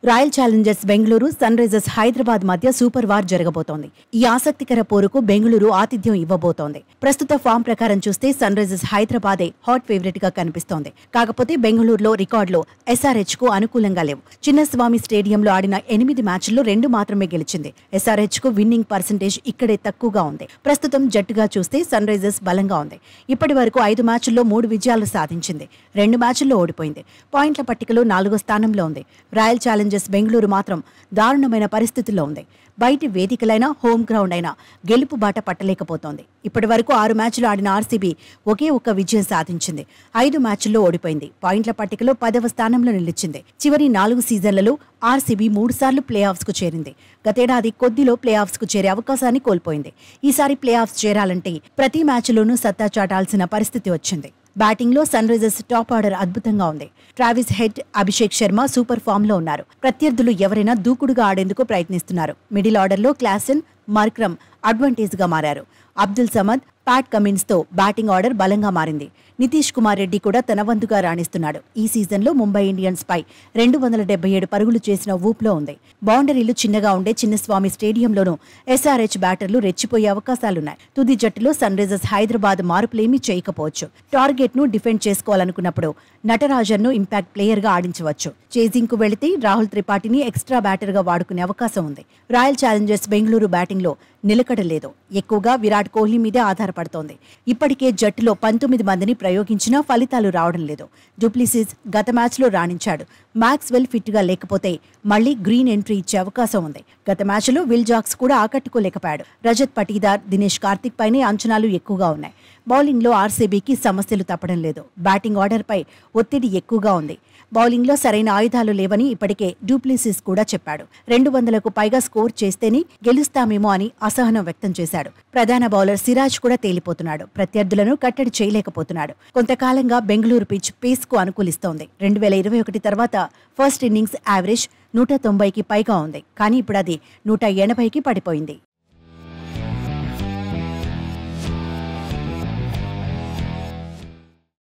Royal Challengers Bengaluru, Sunrisers Hyderabad మధ్య super war జరగబోతోంది. ఈ ఆసక్తికర పోరుకు బెంగళూరు ఆతిథ్యం ఇవ్వబోతోంది. ప్రస్తుత ఫామ్ ప్రకారం చూస్తే సన్ రైజర్స్ హైదరాబాదే హాట్ ఫేవరెట్ గా కనిపిస్తోంది. కాకపోతే బెంగళూరులో రికార్డులో SRH కు అనుకూలంగా లేవు. చిన్నస్వామి స్టేడియంలో ఆడిన 8 మ్యాచ్ల్లో 2 మాత్రమే గెలిచింది. SRH కు విన్నింగ్ పర్సెంటేజ్ ఇక్కడే తక్కువగా ఉంది. ప్రస్తుతం జట్టుగా చూస్తే సన్ రైజర్స్ బలంగా ఉంది. ఇప్పటి వరకు 5 మ్యాచ్ల్లో 3 విజయాలు సాధించింది. 2 మ్యాచ్ల్లో ఓడిపోయింది. పాయింట్ల పట్టికలో 4వ స్థానంలో ఉంది. రాయల్ ఛాలెంజర్స్ బెంగళూరు మాత్రం దారుణమైన పరిస్థితుల్లో ఉంది. బయటి వేదికలైనా హోమ్ గ్రౌండ్ అయినా గెలుపు బాట పట్టలేకపోతోంది. ఇప్పటి వరకు 6 మ్యాచ్లు ఆడిన RCB ఒకే ఒక్క విజయం సాధించింది. 5 మ్యాచ్ల్లో ఓడిపోయింది. పాయింట్ల పట్టికలో 10వ స్థానంలో నిలిచింది. చివరి 4 సీజన్లలో RCB 3 సార్లు ప్లే ఆఫ్స్ కు చేరింది. గతేడాది కొద్దిలో ప్లే ఆఫ్స్ కు చేరే అవకాశాన్ని కోల్పోయింది. ఈసారి ప్లే ఆఫ్స్ చేరాలంటే ప్రతి మ్యాచ్లోనూ సత్తా చాటాల్సిన పరిస్థితి వచ్చింది. బ్యాటింగ్లో సన్ రైజర్స్ టాప్ ఆర్డర్ అద్భుతంగా ఉంది. Travis Head, Abhishek Sharma super form లో ఉన్నారు. ప్రత్యర్థులు ఎవరైనా దూకుడుగా ఆడేందుకు ప్రయత్నిస్తున్నారు. మిడిల్ ఆర్డర్లో క్లాసెన్, మార్క్రమ్ అడ్వాంటేజ్ గా మారారు. అబ్దుల్ సమద్, ప్యాట్ కమిన్స్ తో బ్యాటింగ్ ఆర్డర్ బలంగా మారింది. నితీష్ కుమార్ రెడ్డి కూడా తన వంతుగా రాణిస్తున్నాడు. ఈ సీజన్లో ముంబై ఇండియన్స్ పై 277 పరుగులు చేసిన ఊపులో ఉంది. బౌండరీలు చిన్నగా ఉండే చిన్నస్వామి స్టేడియంలోనూ SRH బ్యాటర్లు రెచ్చిపోయే అవకాశాలున్నాయి. తుది జట్టులో సన్ రైజర్స్ హైదరాబాద్ మార్పులేమీ చేయకపోవచ్చు. టార్గెట్ ను డిఫెండ్ చేసుకోవాలనుకున్నప్పుడు నటరాజన్ ను ఇంపాక్ట్ ప్లేయర్ గా ఆడించవచ్చు. చేజింగ్ కు వెళితే రాహుల్ త్రిపాఠిని ఎక్స్ట్రా బ్యాటర్ గా వాడుకునే అవకాశం ఉంది. రాయల్ ఛాలెంజర్స్ బెంగళూరు బ్యాటింగ్ లో నిలకడలేదు. ఎక్కువగా విరాట్ కోహ్లీ మీదే ఆధారపడుతోంది. ఇప్పటికే జట్టులో 19 మందిని ప్రయోగించినా ఫలితాలు రావడం లేదు. డూప్లిసిస్ గత మ్యాచ్లో రాణించాడు. మ్యాక్స్వెల్ ఫిట్ గా లేకపోతే మళ్లీ గ్రీన్ ఎంట్రీ ఇచ్చే అవకాశం ఉంది. గత మ్యాచ్లో విల్ జాక్స్ కూడా ఆకట్టుకోలేకపోయాడు. రజత్ పటీదార్, దినేష్ కార్తిక్ పైనే అంచనాలు ఎక్కువగా ఉన్నాయి. బౌలింగ్లో RCBకి సమస్యలు తప్పడం లేదు. బ్యాటింగ్ ఆర్డర్పై ఒత్తిడి ఎక్కువగా ఉంది. బౌలింగ్లో సరైన ఆయుధాలు లేవని ఇప్పటికే డూప్లిసిస్ కూడా చెప్పాడు. 200కు పైగా స్కోర్ చేస్తేనే గెలుస్తామేమో అని అసహనం వ్యక్తం చేశాడు. ప్రధాన బౌలర్ సిరాజ్ కూడా తేలిపోతున్నాడు. ప్రత్యర్థులను కట్టడి చేయలేకపోతున్నాడు. కొంతకాలంగా బెంగళూరు పిచ్ పేస్ కు అనుకూలిస్తోంది. 2021 తర్వాత ఫస్ట్ ఇన్నింగ్స్ యావరేజ్ 190కి పైగా ఉంది. కానీ ఇప్పుడు అది 180కి పడిపోయింది.